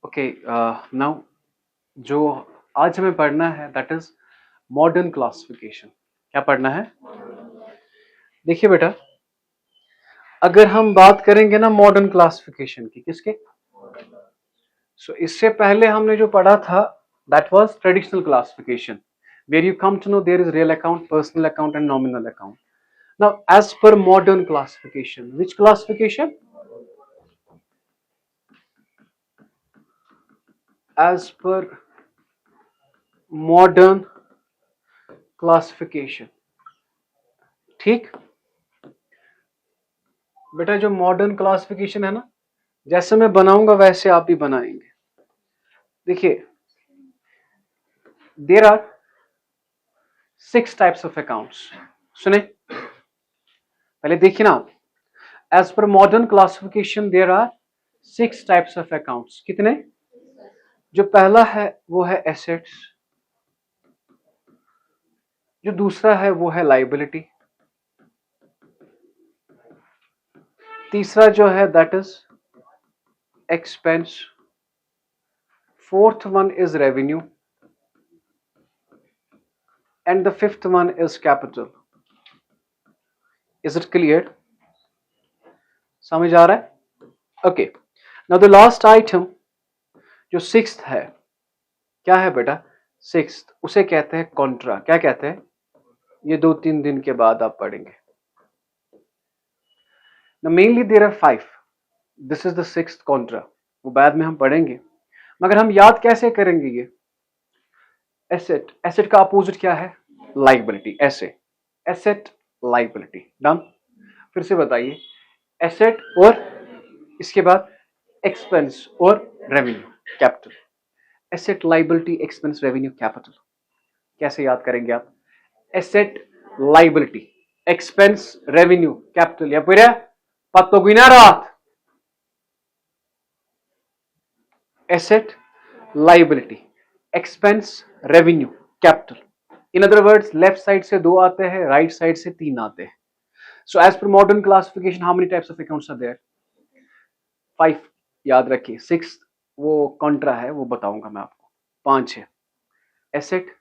Okay now जो आज हमें पढ़ना है दैट इज मॉडर्न क्लासिफिकेशन। क्या पढ़ना है? देखिए बेटा, अगर हम बात करेंगे ना मॉडर्न क्लासिफिकेशन की, किसके? इससे पहले हमने जो पढ़ा था that was traditional classification, where you come to know there is real account, personal account and nominal account. Now as per modern classification, which classification? As per modern classification. ठीक बेटा, जो मॉडर्न क्लासिफिकेशन है ना, जैसे मैं बनाऊंगा वैसे आप भी बनाएंगे। देखिए, there are 6 types of accounts. सुने पहले, देखिए ना, as per modern classification there are 6 types of accounts. कितने? जो पहला है वो है एसेट्स, जो दूसरा है वो है लाइबिलिटी, तीसरा जो है that is expense, fourth one is revenue and the fifth one is capital. Is it clear? समझ आ रहा है? Okay, now the last item जो सिक्स्थ है, क्या है बेटा? सिक्स्थ उसे कहते हैं कॉन्ट्रा। क्या कहते हैं? ये 2-3 दिन के बाद आप पढ़ेंगे। Now mainly there are 5. This is the sixth contra. वो बाद में हम पढ़ेंगे, मगर हम याद कैसे करेंगे ये? एसेट, एसेट का अपोजिट क्या है? लाइबिलिटी। ऐसे एसेट लाइबिलिटी। डन? फिर से बताइए, एसेट और इसके बाद एक्सपेंस और revenue capital. Asset liability expense revenue capital. कैसे याद करेंगे आप? Asset liability expense revenue capital. या पूरा पत्तो गुना रात asset liability expense revenue capital. In other words, left side से 2 आते हैं, राइट साइड से 3 आते हैं। So as per modern classification how many types of accounts are there? 5 याद रखिए। 6 वो कॉन्ट्रा है, वो बताऊंगा मैं आपको। 5 है asset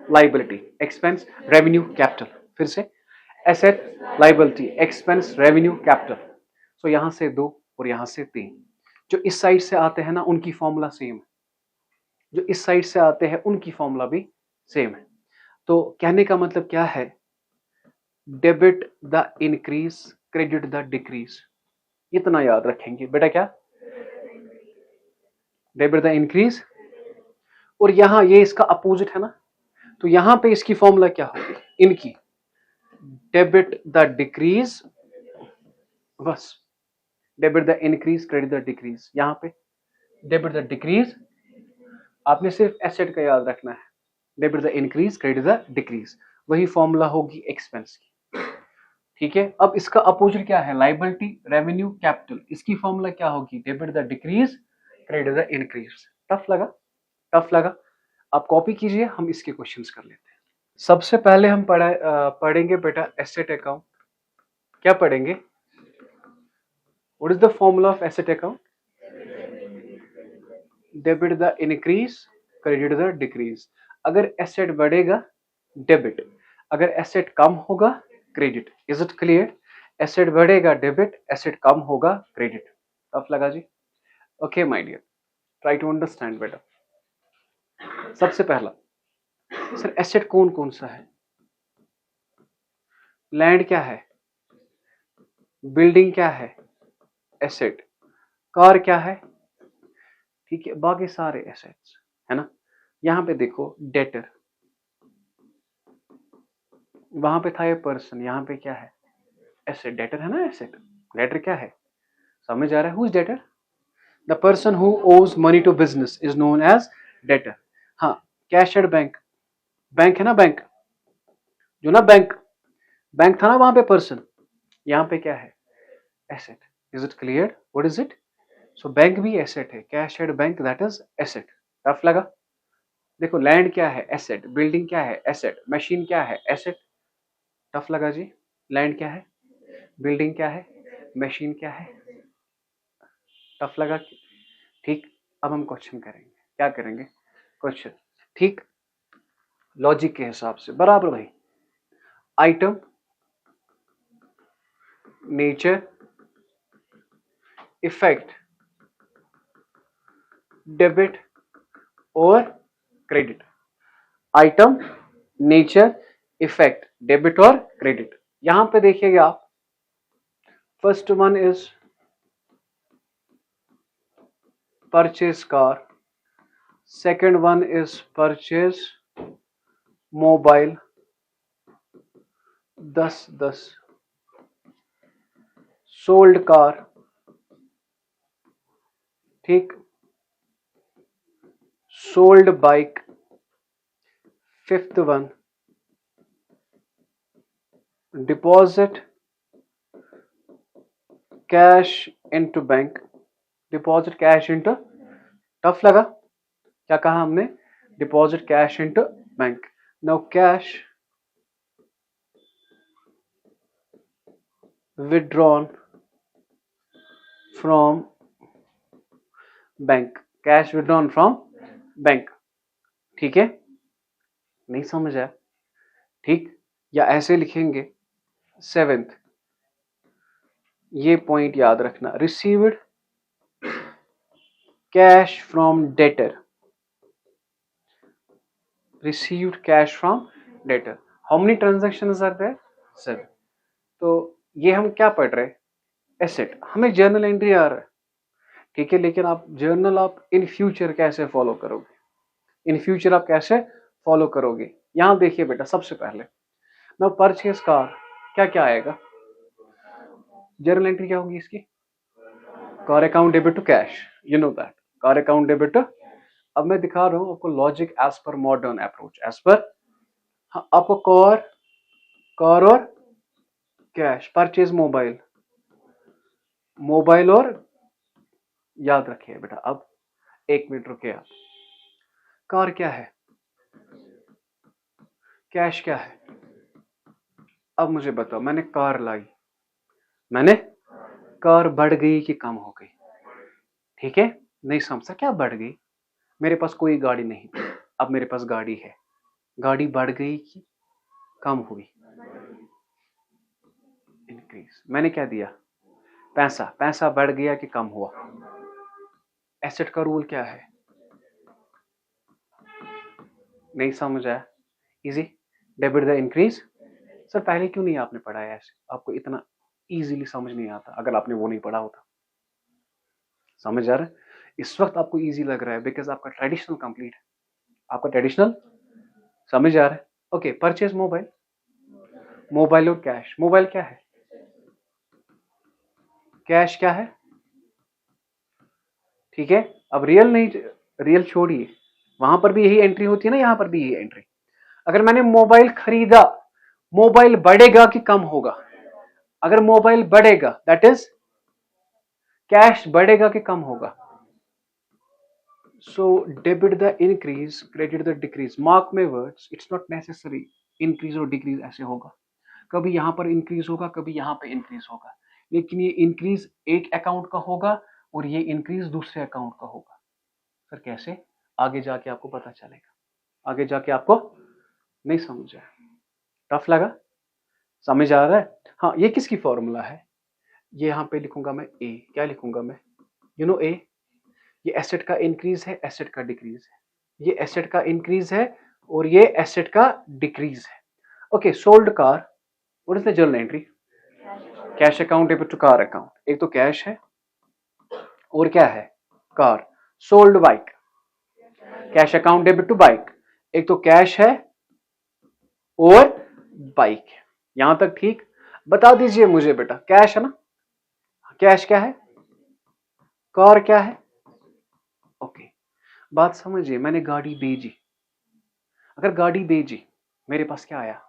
liability expense revenue capital. फिर से asset liability expense revenue capital. So यहां से 2 और यहां से 3। जो इस साइड से आते हैं ना, उनकी फॉर्मूला सेम है, जो इस साइड से आते हैं उनकी फॉर्मूला भी सेम है। तो कहने का मतलब क्या है? Debit the increase, credit the decrease. इतना याद रखेंगे बेटा। क्या? डेबिट द इंक्रीज, और यहां ये इसका अपोजिट है ना, तो यहां पे इसकी फॉर्मूला क्या होगी? इनकी डेबिट द डिक्रीज, बस debit the increase credit the decrease. यहां पे डेबिट द डिक्रीज, आपने सिर्फ एसेट का याद रखना है। Debit the increase credit the decrease, वही फॉर्मूला होगी एक्सपेंस की। ठीक है, अब इसका अपोजिट क्या है? Liability revenue capital. इसकी फॉर्मूला क्या होगी? Debit the decrease credit the increase. Tough लगा? टफ लगा? आप कॉपी कीजिए, हम इसके क्वेश्चंस कर लेते हैं। सबसे पहले हम पढ़ेंगे बेटा एसेट अकाउंट। क्या पढ़ेंगे? What is the formula of asset account? Debit the increase credit the decrease. अगर एसेट बढ़ेगा डेबिट, अगर एसेट कम होगा credit. Is it clear? Asset बढ़ेगा डेबिट, एसेट कम होगा क्रेडिट। टफ लगा जी? Okay my dear, try to understand बेटा। सबसे पहला, सर एसेट कौन कौन सा है? लैंड क्या है? बिल्डिंग क्या है? एसेट। कार क्या है? ठीक है, बाकी सारे एसेट्स है ना। यहां पे देखो डेटर, वहां पे था ये पर्सन, यहां पे क्या है? एसेट। डेटर है ना एसेट। डेटर क्या है? समझ आ रहा है? Who is debtor? The person who owes money to business is known as debtor. हाँ, कैश एट बैंक, बैंक है ना, बैंक जो ना, बैंक बैंक था ना वहां पे पर्सन, यहाँ पे क्या है? Asset. Is it clear? What is it? So bank भी एसेट है, cash at bank that is asset. Tough लगा? देखो, लैंड क्या है? एसेट। बिल्डिंग क्या है? एसेट। मशीन क्या है? एसेट। टफ लगा जी? लैंड क्या है? बिल्डिंग क्या है? मशीन क्या है? टफ लगा? ठीक। अब हम क्वेश्चन करेंगे, क्या करेंगे, क्वेश्चन, ठीक, लॉजिक के हिसाब से बराबर भाई। आइटम, नेचर, इफेक्ट, डेबिट और credit. Item, nature, effect, debit और क्रेडिट। यहां पे देखिएगा आप, first one is purchase car, second one is purchase mobile 10-10, sold car, ठीक, sold bike, fifth one deposit cash into bank, deposit cash into, tough लगा, क्या कहा हमने, deposit cash into bank. Now cash withdrawn from bank, cash withdrawn from bank, ठीक है, नहीं समझ आया, ठीक, या ऐसे लिखेंगे, सेवेंथ, ये पॉइंट याद रखना, received cash from debtor, received cash from debtor. How many transactions are there, 7। तो ये हम क्या पढ़ रहे हैं, एसेट, हमें जर्नल एंट्री आ रहा है, ठीक है, लेकिन आप जर्नल आप इन फ्यूचर कैसे फॉलो करोगे, इन फ्यूचर आप कैसे फॉलो करोगे। यहां देखिए बेटा, सबसे पहले ना परचेज कार, क्या क्या आएगा, जर्नल एंट्री क्या होगी इसकी, car account debit to cash, you know that, car account debit to. अब मैं दिखा रहा हूं आपको logic as per modern approach, as per, हाँ, आपको कार, कार और कैश, परचेज मोबाइल, मोबाइल और, याद रखिए बेटा, अब एक मिनट रुके आप, कार क्या है, कैश क्या है, अब मुझे बताओ, मैंने कार लाई, मैंने कार बढ़ गई कि कम हो गई, ठीक है, नहीं समझा, क्या बढ़ गई, मेरे पास कोई गाड़ी नहीं थी, अब मेरे पास गाड़ी है, गाड़ी बढ़ गई कि कम हुई, इंक्रीज, मैंने क्या दिया, पैसा, पैसा बढ़ गया कि कम हुआ। एसेट का रूल क्या है, नहीं समझ आया, easy, debit the increase. Sir पहले क्यों नहीं आपने पढ़ाया ऐसे, आपको इतना इजीली समझ नहीं आता अगर आपने वो नहीं पढ़ा होता, समझ आ रहा है, इस वक्त आपको इजी लग रहा है बिकॉज आपका ट्रेडिशनल कंप्लीट है, आपका ट्रेडिशनल समझ आ रहा है। ओके, परचेज मोबाइल, मोबाइल और कैश, मोबाइल क्या है, कैश क्या है, ठीक है, अब रियल नहीं, रियल छोड़िए, वहां पर भी यही एंट्री होती है ना, यहां पर भी यही एंट्री। अगर मैंने मोबाइल खरीदा, मोबाइल बढ़ेगा कि कम होगा, अगर मोबाइल बढ़ेगा दैट इज कैश बढ़ेगा कि कम होगा। So debit the increase, credit the decrease, mark में words, it's not necessary increase और डिक्रीज ऐसे होगा, कभी यहां पर इंक्रीज होगा, कभी यहां पर इंक्रीज होगा, लेकिन ये इंक्रीज एक अकाउंट का होगा और ये इंक्रीज दूसरे अकाउंट का होगा। सर कैसे, आगे जाके आपको पता चलेगा, आगे जाके आपको, नहीं समझ आया, टफ लगा, समझ आ रहा है, हाँ, ये किसकी फॉर्मूला है, ये यहां पे लिखूंगा मैं ए, क्या लिखूंगा मैं, यू नो ए, ये एसेट का इंक्रीज है, एसेट का डिक्रीज है, ये एसेट का इंक्रीज है और ये एसेट का डिक्रीज है। Okay, sold car, what is the journal entry, cash account debit to car account, एक तो कैश है और क्या है, car, sold bike, cash account debit to bike, एक तो कैश है और बाइक है, यहां तक ठीक, बता दीजिए मुझे बेटा, कैश है ना, कैश क्या है, कार क्या है, ओके, बात समझिए, मैंने गाड़ी भेजी, अगर गाड़ी भेजी मेरे पास क्या आया,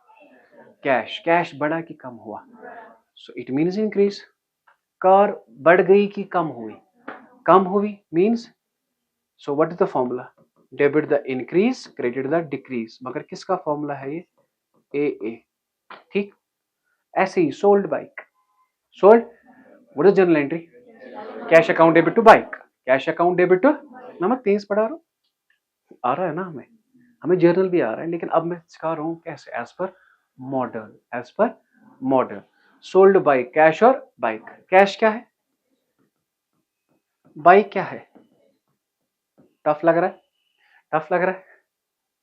कैश, कैश बढ़ा कि कम हुआ, सो इट मीन्स इंक्रीज, कार बढ़ गई कि कम हुई, कम हुई means, so what is the formula, debit the increase, credit the decrease, मगर किसका फॉर्मूला है ये, ए, ठीक, ऐसे ही sold bike, sold, what is journal entry, cash account debit to bike, cash account debit to ना मैं तेज पढ़ा रहा हूँ, आ रहा है ना हमें, हमें जर्नल भी आ रहा है, लेकिन अब मैं सिखा रहा हूँ कैसे, as per model, as per model. Sold bike, cash और बाइक। कैश क्या है, बाइक क्या है? टफ लग रहा है, टफ लग रहा है,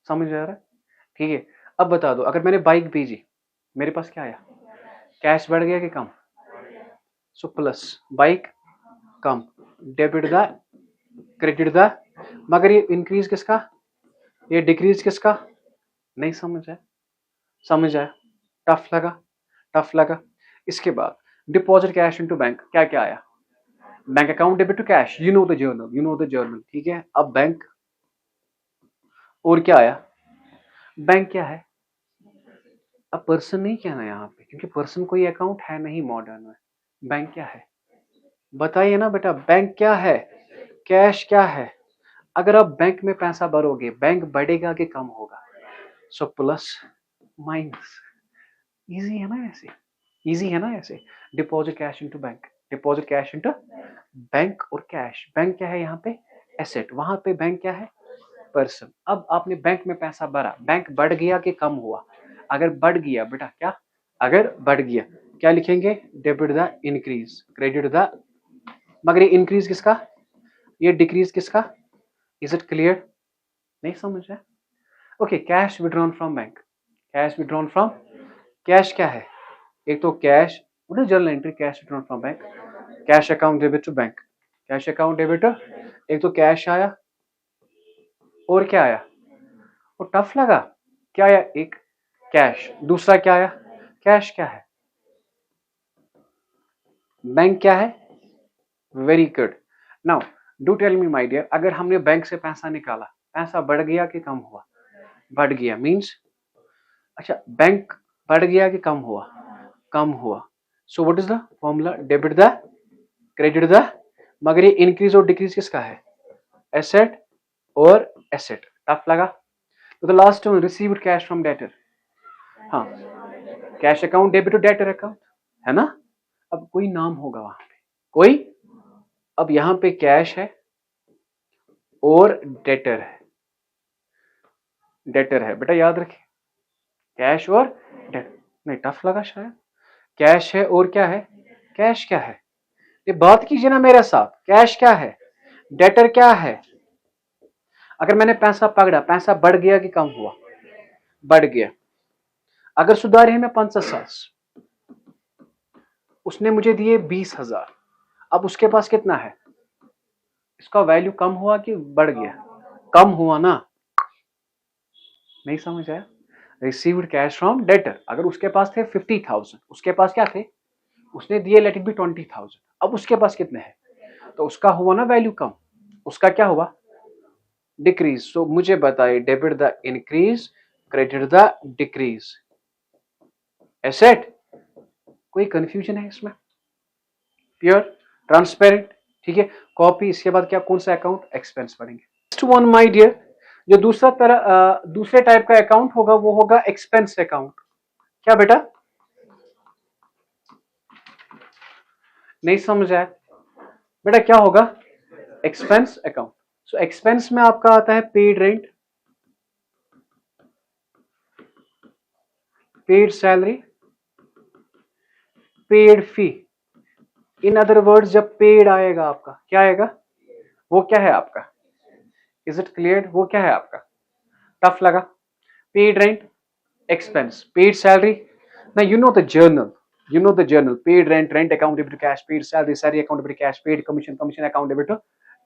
समझ आ रहा है? ठीक है, अब बता दो, अगर मैंने बाइक भेजी, मेरे पास क्या आया? कैश बढ़ गया कि कम? सो प्लस बाइक कम, डेबिट द, क्रेडिट द, मगर ये इंक्रीज किसका, ये डिक्रीज किसका? नहीं समझ आया, समझ आया? टफ लगा, टफ लगा। इसके बाद डिपॉजिट कैश इनटू बैंक, क्या क्या आया? Bank account debit to cash, you know the journal, you know the journal, ठीक है। अब बैंक, और क्या आया? बैंक क्या है? अब पर्सन नहीं कहना यहाँ पे, क्योंकि पर्सन कोई अकाउंट है नहीं मॉडर्न में। बैंक क्या है, बताइए ना बेटा, बैंक क्या है? कैश क्या है? अगर आप बैंक में पैसा भरोगे, बैंक बढ़ेगा कि कम होगा? सो प्लस माइनस, इजी है ना ऐसे, इजी है ना ऐसे। Deposit cash into bank, deposit cash into bank, और कैश, बैंक क्या है यहाँ पे? एसेट, वहां पे बैंक क्या है? पर्सन। अब आपने बैंक में पैसा भरा, बैंक बढ़ गया कि कम हुआ? अगर बढ़ गया बेटा, क्या? अगर बढ़ गया, क्या लिखेंगे? Debit the increase, credit the, मगर ये इंक्रीज किसका, ये डिक्रीज किसका? Is it clear? नहीं समझ है? Okay, cash withdrawn from bank, cash withdrawn from, cash क्या है? एक तो cash, journal entry, cash withdrawn from bank, cash account debit to bank, cash account debit, एक तो कैश आया, और क्या आया? वो टफ लगा, क्या आया? एक कैश, दूसरा क्या आया? कैश क्या है? बैंक क्या है? Very good. Now do tell me my dear, अगर हमने बैंक से पैसा निकाला, पैसा बढ़ गया कि कम हुआ? बढ़ गया, मींस, अच्छा बैंक बढ़ गया कि कम हुआ? कम हुआ। सो what is the formula? Debit the, credit the, मगर ये इंक्रीज और डिक्रीज किसका है? एसेट और एसेट। टफ लगा? तो the last one, received cash from debtor, हाँ, cash account debit to debtor account, है ना? अब कोई नाम होगा वहां पे, कोई, अब यहां पे कैश है और डेटर है, डेटर है बेटा, याद रखिए, कैश और डेटर। नहीं टफ लगा शायद? कैश है और क्या है? कैश क्या है? ये बात कीजिए ना मेरे साथ, कैश क्या है, डेटर क्या है? अगर मैंने पैसा पकड़ा, पैसा बढ़ गया कि कम हुआ? बढ़ गया। अगर सुधारे में 5,000, उसने मुझे दिए 20,000, अब उसके पास कितना है? इसका वैल्यू कम हुआ कि बढ़ गया? कम हुआ ना? नहीं समझ आया? रिसीव्ड कैश फ्रॉम डेटर, अगर उसके पास थे 50,000, उसके पास क्या थे? उसने दिए लेट इट बी 20,000, अब उसके पास कितने हैं? तो उसका हुआ ना वैल्यू कम, उसका क्या हुआ? डिक्रीज। सो मुझे बताइए, debit the increase, credit the decrease, asset. कोई कंफ्यूजन है इसमें? प्योर, ट्रांसपेरेंट, ठीक है। कॉपी, इसके बाद क्या, कौन सा अकाउंट? एक्सपेंस पढ़ेंगे। नेक्स्ट वन माय डियर, जो दूसरा तरह, दूसरे टाइप का अकाउंट होगा वो होगा एक्सपेंस अकाउंट। क्या बेटा? नहीं समझ आया बेटा, क्या होगा? Expense account. सो एक्सपेंस में आपका आता है paid rent, paid salary, paid fee. In other words, जब पेड आएगा आपका, क्या आएगा? वो क्या है आपका? Is it clear? वो क्या है आपका? टफ लगा? Paid rent, expense, paid salary. Now you know the journal. You know the journal. Paid rent, rent account debit to cash. Paid salary, salary account debit to cash. Paid commission, commission account debit to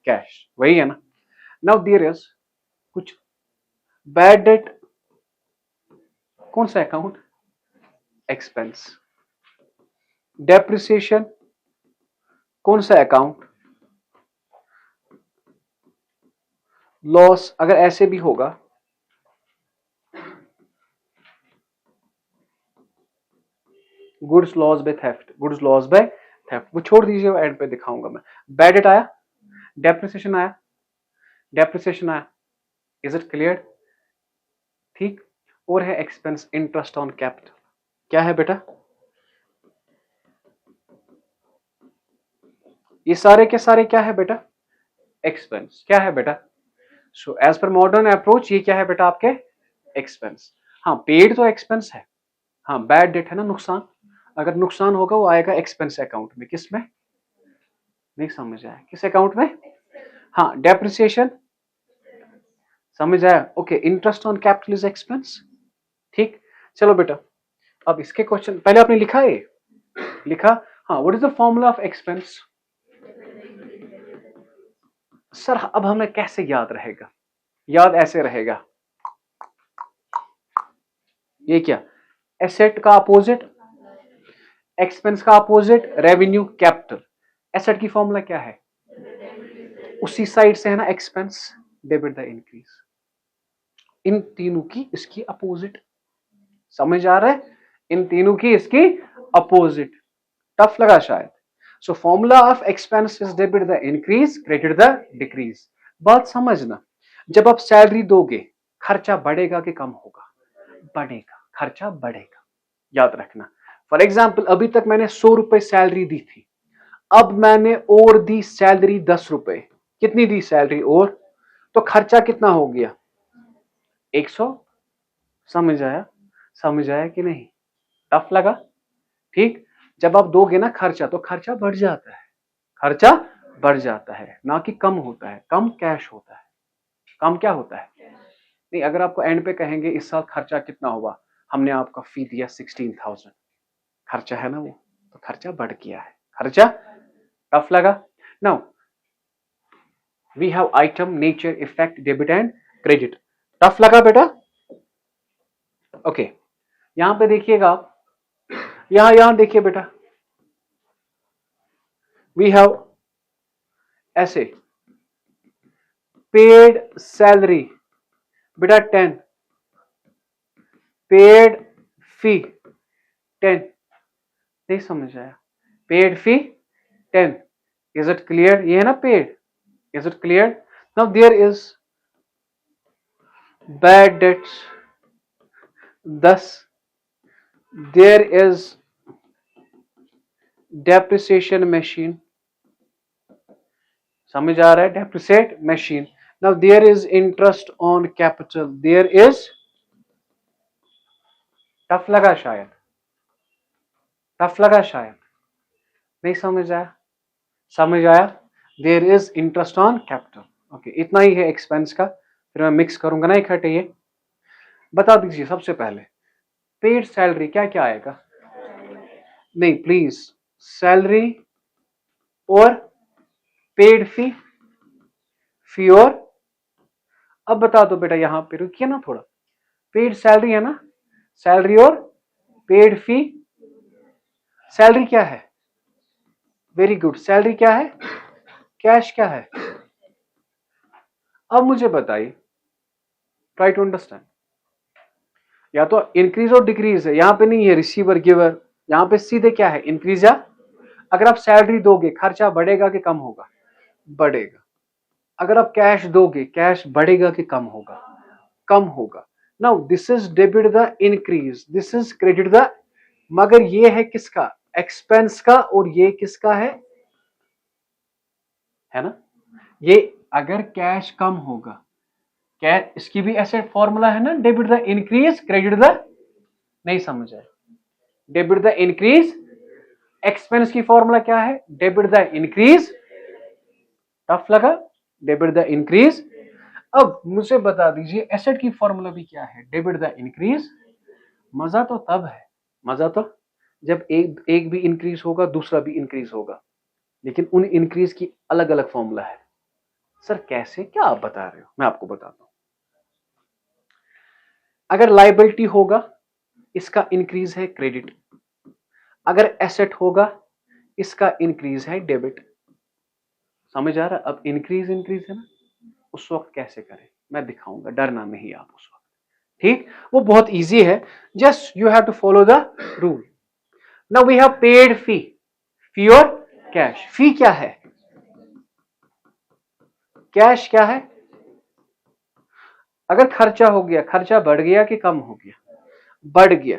cash. वही है ना? Now there is कुछ bad debt, कौन सा account? Expense. Depreciation, कौन सा account? Loss, अगर ऐसे भी होगा, goods loss by theft, goods loss by theft, वो छोड़ दीजिए, एंड पे दिखाऊंगा मैं। बैड डेट आया, डेप्रिसिएशन आया, डेप्रिसिएशन आया, इज इट क्लियर? ठीक। और है एक्सपेंस, इंटरेस्ट ऑन कैपिटल। क्या है बेटा? ये सारे के सारे क्या है बेटा? एक्सपेंस। क्या है बेटा? So as per modern approach ये क्या है बेटा? आपके एक्सपेंस। हाँ, पेड तो एक्सपेंस है। हाँ, बैड डेट है ना, नुकसान। अगर नुकसान होगा वो आएगा एक्सपेंस अकाउंट में। किस में? नहीं समझ आया, किस अकाउंट में? हाँ, डेप्रिसिएशन। समझ आया? Okay, interest on capital is expense. ठीक, चलो बेटा, अब इसके क्वेश्चन पहले आपने लिखा है, लिखा? हाँ, what is the formula of expense? Sir अब हमें कैसे याद रहेगा? याद ऐसे रहेगा, ये क्या? एसेट का अपोजिट, एक्सपेंस का अपोजिट रेवेन्यू कैपिटल। एसेट की फॉर्मूला क्या है? उसी साइड से है ना, एक्सपेंस डेबिट द इंक्रीज। इन तीनों की इसकी अपोजिट। समझ आ रहा है? इन तीनों की इसकी अपोजिट। टफ लगा शायद। So formula of expense is debit the increase credit the decrease. बात समझना, जब आप सैलरी दोगे खर्चा बढ़ेगा कि कम होगा? बढ़ेगा, खर्चा बढ़ेगा। याद रखना। फॉर एग्जाम्पल अभी तक मैंने 100 रुपए सैलरी दी थी, अब मैंने और दी सैलरी 10 रुपए। कितनी दी सैलरी और? तो खर्चा कितना हो गया? 100। समझ आया? समझ आया कि नहीं? टफ लगा? ठीक, जब आप दोगे ना खर्चा तो खर्चा बढ़ जाता है। खर्चा बढ़ जाता है, ना कि कम होता है। कम कैश होता है। कम क्या होता है? नहीं, अगर आपको एंड पे कहेंगे इस साल खर्चा कितना हुआ, हमने आपका फी दिया 16,000, खर्चा है ना वो, तो खर्चा बढ़ गया है। खर्चा। टफ लगा? Now we have item nature effect debit and credit. Tough लगा बेटा? ओके, यहां पे देखिएगा आप, यहां देखिए बेटा, वी हैव ऐसे पेड सैलरी बेटा 10, पेड फी 10। नहीं समझ आया? Paid fee 10। Is it clear? ये है ना paid. Is it clear? Now there is bad debts 10, there is depreciation machine. समझ आ रहा है? Depreciate machine. Now there is interest on capital, there is. Tough लगा शायद? टफ लगा शायद? नहीं समझ आया? समझ आया? There is interest on capital. Okay, इतना ही है एक्सपेंस का, फिर मैं मिक्स करूंगा ना इकट्ठे। ये बता दीजिए सबसे पहले, पेड सैलरी क्या क्या आएगा? नहीं प्लीज, सैलरी और पेड फी, फी और, अब बता दो बेटा, यहां पे रुकिए ना थोड़ा। पेड सैलरी है ना, सैलरी और पेड फी। सैलरी क्या है? वेरी गुड, सैलरी क्या है? कैश क्या है? अब मुझे बताइए, ट्राई टू अंडरस्टैंड। या तो इंक्रीज और डिक्रीज है, यहां पे नहीं है रिसीवर गिवर, यहां पे सीधे क्या है? इंक्रीज या। अगर आप सैलरी दोगे खर्चा बढ़ेगा कि कम होगा? बढ़ेगा। अगर आप कैश दोगे कैश बढ़ेगा कि कम होगा? कम होगा। Now this is debit the increase, this is credit the, मगर ये है किसका? एक्सपेंस का, और ये किसका है ना? ये अगर कैश कम होगा, कैश, इसकी भी ऐसे फॉर्मूला है ना, debit the increase credit the. नहीं समझ आए? डेबिट द इंक्रीज, एक्सपेंस की फॉर्मूला क्या है? Debit the increase. टफ लगा? Debit the increase. अब मुझे बता दीजिए एसेट की फॉर्मूला भी क्या है? Debit the increase. मजा तो तब है, मजा तो जब एक भी इंक्रीज होगा दूसरा भी इंक्रीज होगा, लेकिन उन इंक्रीज की अलग अलग फॉर्मूला है। सर कैसे, क्या आप बता रहे हो? मैं आपको बताता हूं। अगर लायबिलिटी होगा इसका इंक्रीज है क्रेडिट, अगर एसेट होगा इसका इंक्रीज है डेबिट। समझ आ रहा? अब इंक्रीज इंक्रीज है ना, उस वक्त कैसे करें मैं दिखाऊंगा, डरना नहीं आप उस वक्त। ठीक, वो बहुत इजी है, just you have to follow the rule. Now we have paid fee, fee और कैश। फी क्या है? कैश क्या है? अगर खर्चा हो गया, खर्चा बढ़ गया कि कम हो गया? बढ़ गया।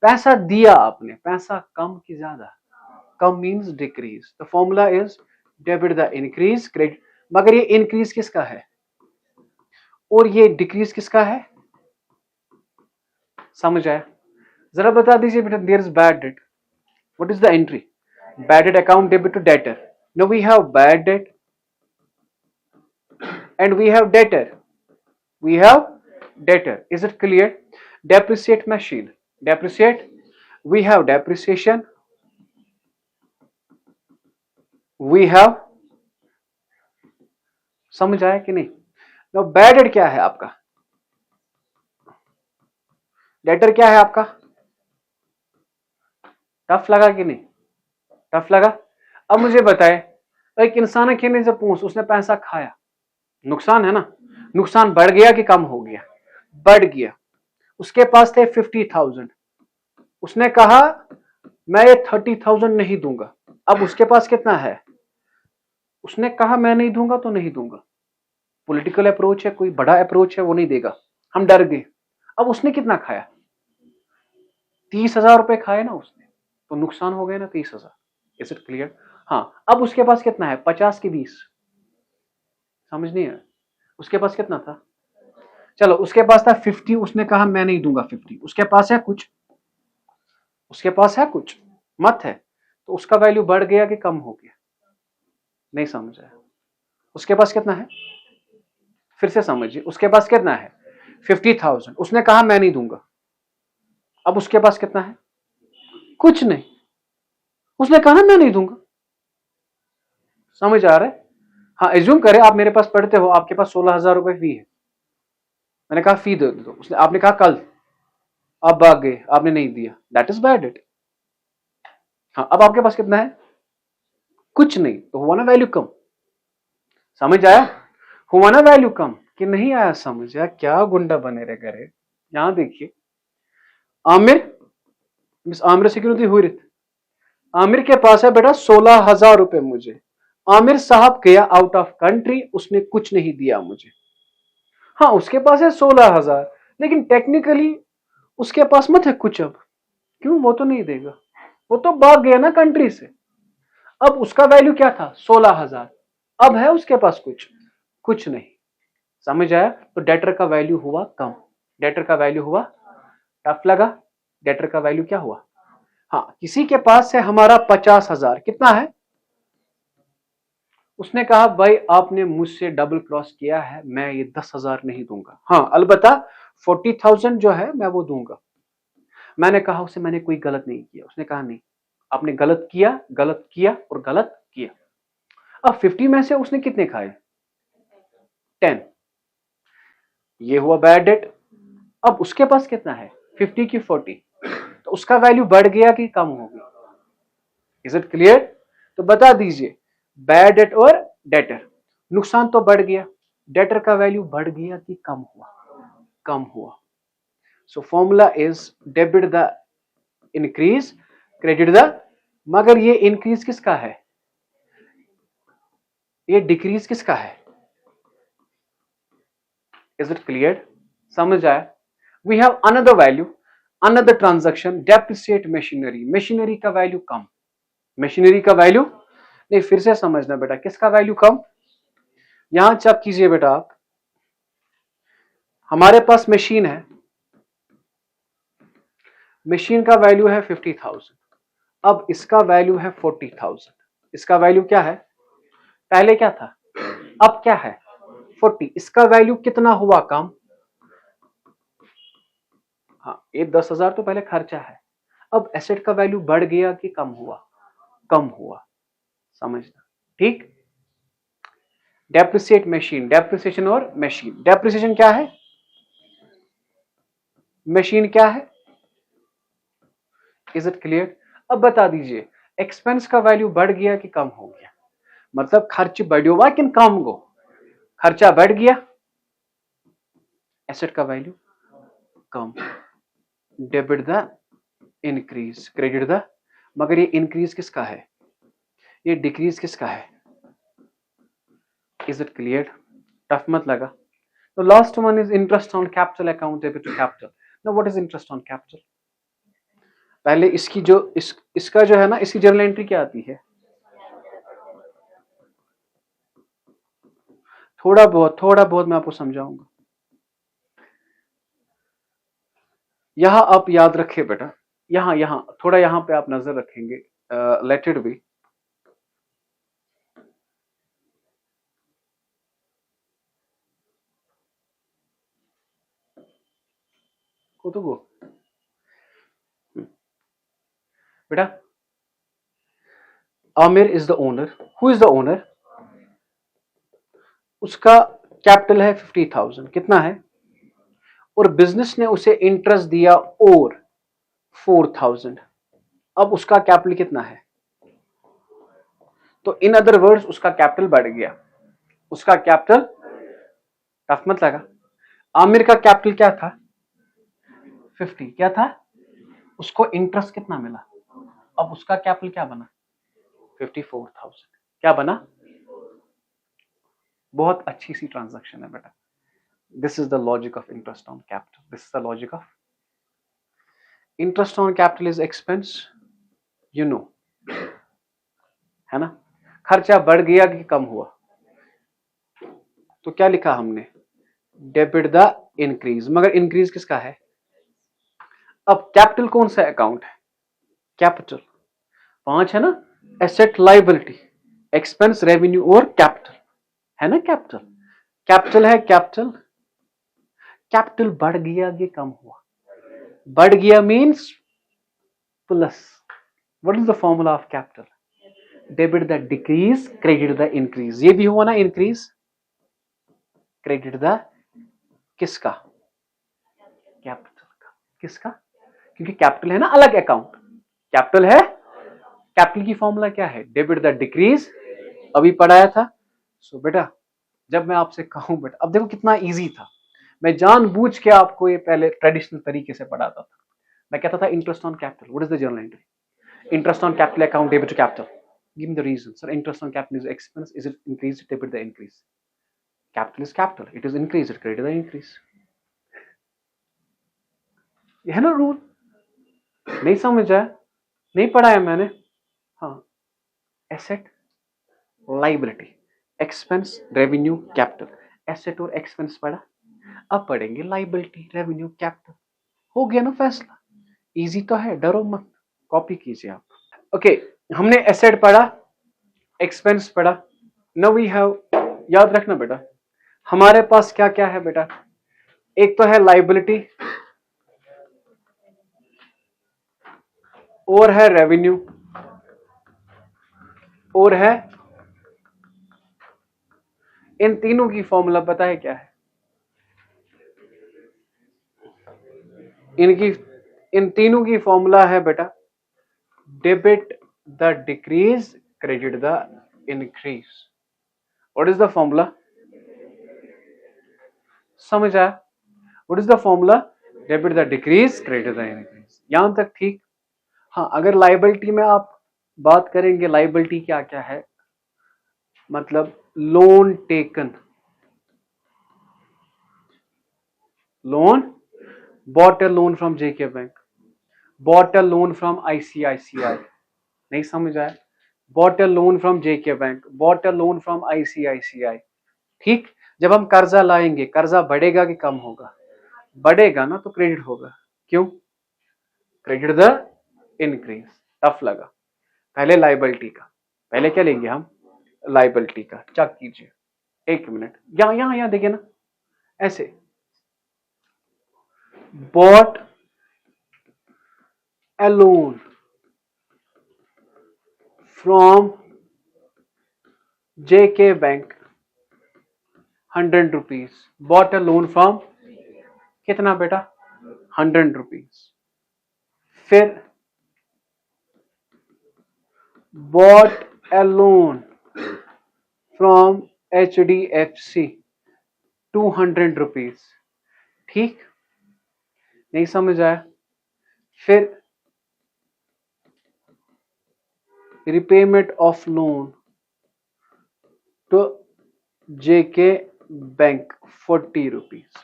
पैसा दिया आपने, पैसा कम कि ज्यादा? कम means decrease. The formula is debit the increase credit, मगर ये इंक्रीज किसका है और ये डिक्रीज किसका है? समझ आया? जरा बता दीजिए बेटा, there is bad debt, what is the entry? Bad debt account debit to debtor. No we have bad debt and we have debtor. We have debtor. Is it clear? Depreciate machine. Depreciate. We have depreciation. We have. समझ आया कि नहीं? Now bad debt क्या है आपका? Debtor क्या है आपका? टफ लगा कि नहीं? टफ लगा? अब मुझे बताए, एक इंसान खेलने से पूछ, उसने पैसा खाया, नुकसान है ना? नुकसान बढ़ गया कि कम हो गया? बढ़ गया. उसके पास थे 50,000. उसने कहा मैं ये 30,000 नहीं दूंगा. अब उसके पास कितना है? उसने कहा मैं नहीं दूंगा तो नहीं दूंगा. पॉलिटिकल अप्रोच है, कोई बड़ा अप्रोच है, वो नहीं देगा. हम डर गए. अब उसने कितना खाया? 30,000 रुपए खाए ना उसने, तो नुकसान हो गए ना 30,000. Is it clear? हाँ. अब उसके पास कितना है? 50 की 20. समझ नहीं है? उसके पास कितना था? चलो उसके पास था 50. उसने कहा मैं नहीं दूंगा 50. उसके पास है कुछ? उसके पास है कुछ? मत है. तो उसका वैल्यू बढ़ गया कि कम हो गया? नहीं समझ आया. उसके पास कितना है? फिर से समझिए. उसके पास कितना है? 50,000. उसने कहा मैं नहीं दूंगा. अब उसके पास कितना है? कुछ नहीं. उसने कहा ना मैं नहीं दूंगा. समझ आ रहा है? हाँ, एज्यूम करें आप मेरे पास पढ़ते हो, आपके पास 16,000 रुपए फी है. मैंने कहा फी दे दो. उसने, आपने कहा कल, आप भाग गए, आपने नहीं दिया. That is bad date. हाँ, अब आपके पास कितना है? कुछ नहीं. तो हुआ ना वैल्यू कम. समझ आया? हुआ ना वैल्यू कम कि नहीं आया? समझ आया? क्या गुंडा बने रहे करे. यहां देखिए, आमिर, मिस आमिर से क्यों थी हुई? आमिर के पास है बेटा 16,000 रुपए. मुझे आमिर साहब गया आउट ऑफ कंट्री, उसने कुछ नहीं दिया मुझे. हाँ, उसके पास है 16,000, लेकिन टेक्निकली उसके पास मत है कुछ. अब क्यों? वो तो नहीं देगा, वो तो भाग गया ना कंट्री से. अब उसका वैल्यू क्या था? 16,000. अब है उसके पास कुछ? कुछ नहीं. समझ आया? तो डेटर का वैल्यू हुआ कम. डेटर का वैल्यू हुआ. टफ लगा? डेटर का वैल्यू क्या हुआ? हाँ, किसी के पास है हमारा 50,000. कितना है? उसने कहा भाई आपने मुझसे डबल क्रॉस किया है, मैं ये 10,000 नहीं दूंगा. हाँ, अलबत्ता 40,000 जो है मैं वो दूंगा. मैंने कहा उसे मैंने कोई गलत नहीं किया. उसने कहा नहीं, आपने गलत किया, गलत किया और गलत किया. अब 50 में से उसने कितने खाए? 10. ये हुआ बैड डेट. अब उसके पास कितना है? 50 की 40. तो उसका वैल्यू बढ़ गया कि कम हो गया? Is it clear? तो बता दीजिए, बैड डेट और डेटर, नुकसान तो बढ़ गया. डेटर का वैल्यू बढ़ गया कि कम हुआ? कम हुआ. So formula is debit the increase, credit the. मगर ये इंक्रीज किसका है? ये डिक्रीज किसका है? Is it clear? समझ आया? We have another value, another transaction, depreciate machinery. Machinery का वैल्यू कम. मशीनरी का वैल्यू नहीं, फिर से समझना बेटा, किसका वैल्यू कम? यहां चेक कीजिए बेटा आप, हमारे पास मशीन है, मशीन का वैल्यू है 50,000. अब इसका वैल्यू है 40,000. इसका वैल्यू क्या है? पहले क्या था, अब क्या है? 40. इसका वैल्यू कितना हुआ? कम. हाँ, ये 10,000 तो पहले खर्चा है. अब एसेट का वैल्यू बढ़ गया कि कम हुआ? कम हुआ. समझना? ठीक. डेप्रिसिएट मशीन, डेप्रिसिएशन और मशीन. डेप्रिसिएशन क्या है? मशीन क्या है? Is it clear? अब बता दीजिए, एक्सपेंस का वैल्यू बढ़ गया कि कम हो गया? मतलब खर्च बढ़ियो हुआ कि कम गो? खर्चा बढ़ गया, एसेट का value come. Debit the increase, credit the. मगर ये इंक्रीज किसका है? ये डिक्रीज किसका है? Is it clear? टफ मत लगा? तो last one is interest on capital account debit to capital. Now what is interest on capital? पहले इसकी जो इसका जो है ना, इसकी जर्नल एंट्री क्या आती है? थोड़ा बहुत मैं आपको समझाऊंगा। यहां आप याद रखिए बेटा, यहां थोड़ा यहां पे आप नजर रखेंगे, लेट इट बी। को तो गो बेटा, Aamir is the owner. Who is the owner? उसका कैपिटल है 50,000, कितना है? और बिजनेस ने उसे इंटरेस्ट दिया और 4,000। अब उसका कैपिटल कितना है? तो इन अदर वर्ड्स उसका कैपिटल बढ़ गया। उसका कैपिटल, टफ मत लगा। आमिर का कैपिटल क्या था? 50 क्या था? उसको इंटरेस्ट कितना मिला? अब उसका कैपिटल क्या बना? 54,000। क्या बना? बहुत अच्छी सी ट्रांजैक्शन है बेटा। This is the logic of interest on capital. This is the logic of interest on capital is expense, you know, है ना। खर्चा बढ़ गया कि कम हुआ? तो क्या लिखा हमने? Debit the increase. मगर इंक्रीज किसका है? अब कैपिटल कौन सा अकाउंट है? कैपिटल 5 है ना, एसेट, लायबिलिटी, एक्सपेंस, रेवेन्यू और कैपिटल, है ना। कैपिटल कैपिटल है। कैपिटल कैपिटल बढ़ गया कि कम हुआ? बढ़ गया means plus. What is the formula of capital? Debit the decrease, credit the increase. ये भी हुआ ना इंक्रीज, क्रेडिट द किसका? कैपिटल का। किसका? क्योंकि कैपिटल है ना अलग अकाउंट। कैपिटल है, कैपिटल की फॉर्मूला क्या है? डेबिट द डिक्रीज, अभी पढ़ाया था। सो बेटा जब मैं आपसे कहूं बेटा, अब देखो कितना इजी था। मैं जानबूझ के आपको ये पहले ट्रेडिशनल तरीके से पढ़ाता था। मैं कहता था interest on capital, what is the journal entry? Interest on capital account, debit to capital. Give me the reason. Sir interest on capital is expense, is it increase, debit the increase. Capital is capital, it is increase, credit the increase. ये है ना rule. नहीं समझ आया? नहीं पढ़ाया मैंने? हाँ, asset, liability, expense, revenue, capital. Asset और एक्सपेंस पढ़ा, अब पढ़ेंगे लाइबिलिटी, रेवेन्यू, कैपिटल। हो गया ना फैसला। इजी तो है, डरो मत, कॉपी कीजिए आप। ओके, हमने एसेट पढ़ा, एक्सपेंस पढ़ा। नाउ वी हैव, याद रखना बेटा, हमारे पास क्या क्या है बेटा? एक तो है लाइबिलिटी, और है रेवेन्यू, और है, इन तीनों की फॉर्मूला पता है क्या है? इनकी, इन तीनों की फॉर्मूला है बेटा, debit the decrease, credit the increase. What is the formula? समझ आया? What is the formula? Debit the decrease, credit the increase. यहां तक ठीक? हाँ, अगर लाइबिलिटी में आप बात करेंगे, लाइबिलिटी क्या क्या है? मतलब loan taken, loan, bought a loan from JK Bank, bought a loan from ICICI। नहीं समझ आया? bought a loan from JK Bank, bought a loan from ICICI। ठीक, जब हम कर्जा लाएंगे, कर्जा बढ़ेगा कि कम होगा? बढ़ेगा ना, तो क्रेडिट होगा। क्यों? Credit the increase. टफ लगा? पहले लाइबिलिटी का, पहले क्या लेंगे हम? लाइबिलिटी का। चेक कीजिए, एक मिनट, यहां देखिए ना, ऐसे bought a loan from JK Bank 100 rupees, bought a loan from कितना बेटा? 100 rupees। फिर bought a loan from HDFC 200 rupees। ठीक, नहीं समझ आया? फिर repayment of loan to JK bank 40 rupees।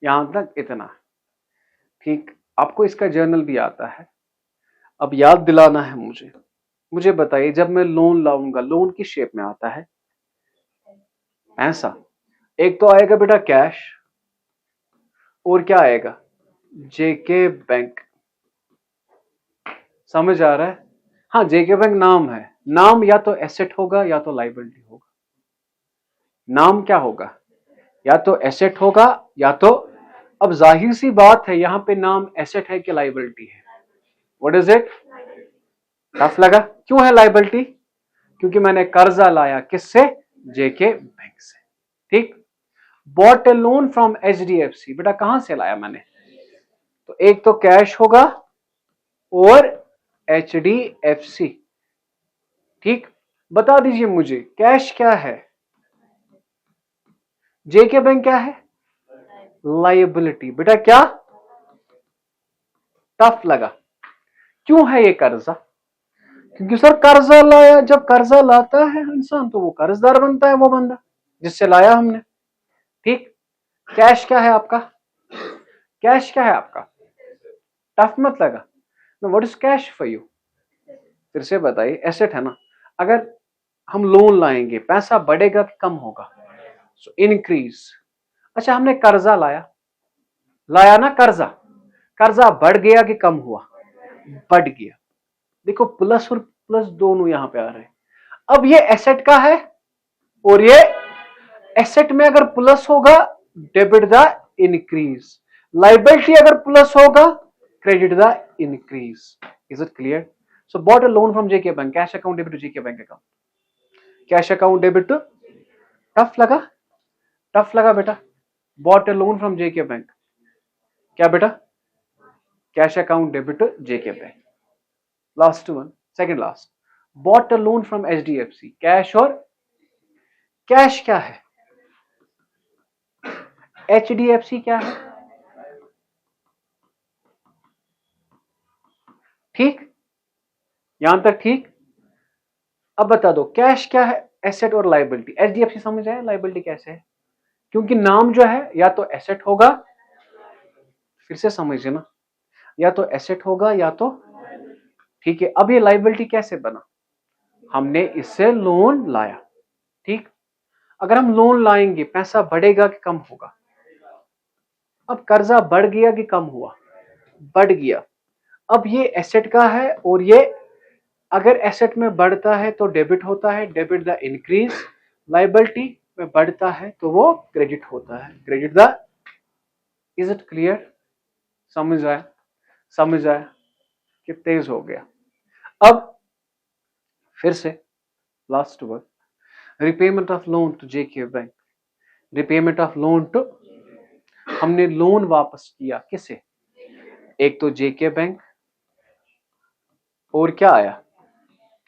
यहां तक इतना ठीक। आपको इसका जर्नल भी आता है, अब याद दिलाना है मुझे बताइए, जब मैं लोन लाऊंगा, लोन किस शेप में आता है? पैसा। एक तो आएगा बेटा कैश, और क्या आएगा, जेके बैंक। समझ आ रहा है? हाँ, जेके बैंक नाम है, नाम या तो एसेट होगा या तो लाइबिलिटी होगा। नाम क्या होगा, या तो एसेट होगा या तो, अब जाहिर सी बात है यहां पे नाम एसेट है कि लाइबिलिटी है? What is it? टफ लगा? क्यों है लाइबिलिटी? क्योंकि मैंने कर्जा लाया, किससे? जेके बैंक से। ठीक। Bot A loan from HDFC, बेटा कहां से लाया मैंने? तो एक तो कैश होगा और एचडीएफसी। ठीक। बता दीजिए मुझे कैश क्या है, जेके बैंक क्या है? लायबिलिटी। बेटा क्या? टफ लगा? क्यों है ये कर्जा? क्योंकि सर कर्जा लाया, जब कर्जा लाता है इंसान तो वो कर्जदार बनता है, वो बंदा जिससे लाया हमने। ठीक। कैश क्या है आपका? कैश क्या है आपका? टफ मत लगा? What is cash for you? फिर से बताइए। एसेट है ना। अगर हम लोन लाएंगे पैसा बढ़ेगा कि कम होगा? सो इनक्रीज। अच्छा, हमने कर्जा लाया, लाया ना कर्जा, कर्जा बढ़ गया कि कम हुआ? बढ़ गया। देखो प्लस और प्लस दोनों यहां पे आ रहे हैं। अब ये एसेट का है, और ये एसेट में अगर प्लस होगा डेबिट द इंक्रीज, लाइबिलिटी अगर प्लस होगा credit the increase. Is it clear? So bought a loan from JK bank, cash account debit to JK bank account, cash account debit to. Tough लगा? Tough लगा बेटा? Bought a loan from JK bank, क्या बेटा? Cash account debit to JK bank. Last one, second last, bought a loan from HDFC, cash और cash क्या है? HDFC क्या है? ठीक, यहां तक ठीक? अब बता दो कैश क्या है, एसेट और लाइबिलिटी। एचडीएफसी समझ आया, लाइबिलिटी कैसे है? क्योंकि नाम जो है या तो एसेट होगा, फिर से समझिए ना, या तो एसेट होगा या तो, ठीक है। अब ये लाइबिलिटी कैसे बना? हमने इससे लोन लाया। ठीक। अगर हम लोन लाएंगे पैसा बढ़ेगा कि कम होगा? अब कर्जा बढ़ गया कि कम हुआ? बढ़ गया। अब ये एसेट का है, और ये अगर एसेट में बढ़ता है तो डेबिट होता है, डेबिट द इंक्रीज। लाइबिलिटी में बढ़ता है तो वो क्रेडिट होता है, credit the. Is it clear? समझ आया? समझ आया कि तेज हो गया? अब फिर से last word, repayment of loan to JK bank, repayment of loan to, हमने लोन वापस किया किसे? एक तो जेके बैंक, और क्या आया?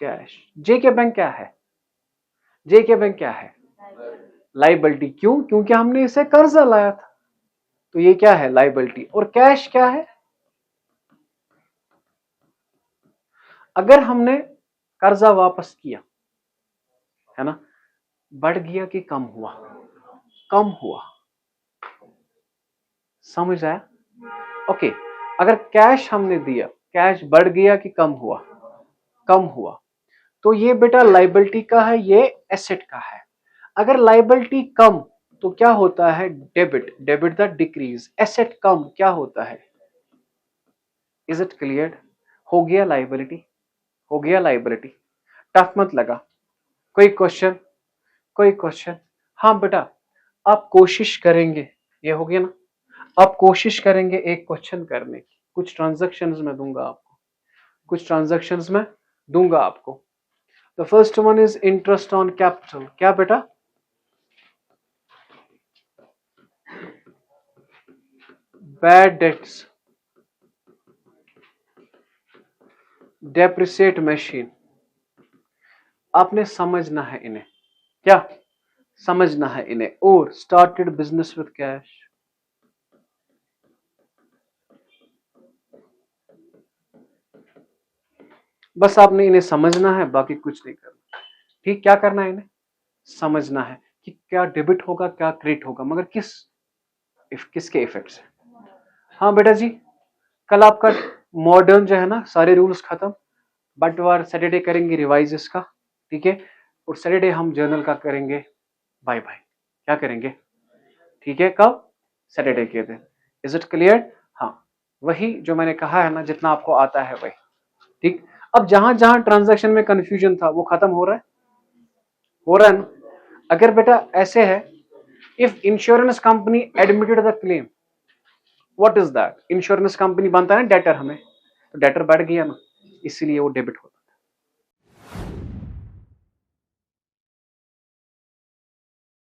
कैश। जेके बैंक क्या है? जेके बैंक क्या है? लाइबिलिटी। क्यों? क्योंकि हमने इसे कर्जा लाया था, तो ये क्या है? लाइबिलिटी। और कैश क्या है? अगर हमने कर्जा वापस किया, है ना, बढ़ गया कि कम हुआ? कम हुआ। समझ आया? ओके। अगर कैश हमने दिया, कैश बढ़ गया कि कम हुआ? कम हुआ। तो ये बेटा लाइबिलिटी का है, ये एसेट का है। अगर लाइबिलिटी कम तो क्या होता है? Debit, debit the decrease. Asset कम क्या होता है? Is it clear? हो गया लाइबिलिटी, हो गया लाइबिलिटी। टफ मत लगा? कोई क्वेश्चन? कोई क्वेश्चन? हाँ बेटा, आप कोशिश करेंगे, ये हो गया ना, आप कोशिश करेंगे एक क्वेश्चन करने की, कुछ ट्रांजैक्शंस में दूंगा आपको, कुछ ट्रांजैक्शंस में दूंगा आपको। The first one is interest on capital, क्या बेटा? Bad debts, depreciate machine. आपने समझना है इन्हें, क्या समझना है इन्हें? और स्टार्टेड बिजनेस विद कैश, बस आपने इन्हें समझना है, बाकी कुछ नहीं करना। ठीक, क्या करना है? इन्हें समझना है कि क्या डेबिट होगा क्या क्रेडिट होगा, मगर किसके इफेक्ट से। हाँ बेटा जी, कल आपका मॉडर्न जो है ना, सारे रूल्स खत्म, बटवार सैटरडे करेंगे रिवाइज इसका, ठीक है। और सैटरडे हम जर्नल का करेंगे। Bye bye. क्या करेंगे? ठीक है, कब? सैटरडे के दिन। Is it clear? हाँ, वही जो मैंने कहा है ना, जितना आपको आता है वही। ठीक, अब जहां जहां ट्रांजैक्शन में कंफ्यूजन था वो खत्म हो रहा है, हो रहा है ना? अगर बेटा ऐसे है, if insurance company admitted the claim, what is that? Insurance company बनता है ना डेटर हमें, तो डेटर बढ़ गया ना, इसीलिए वो डेबिट होता है।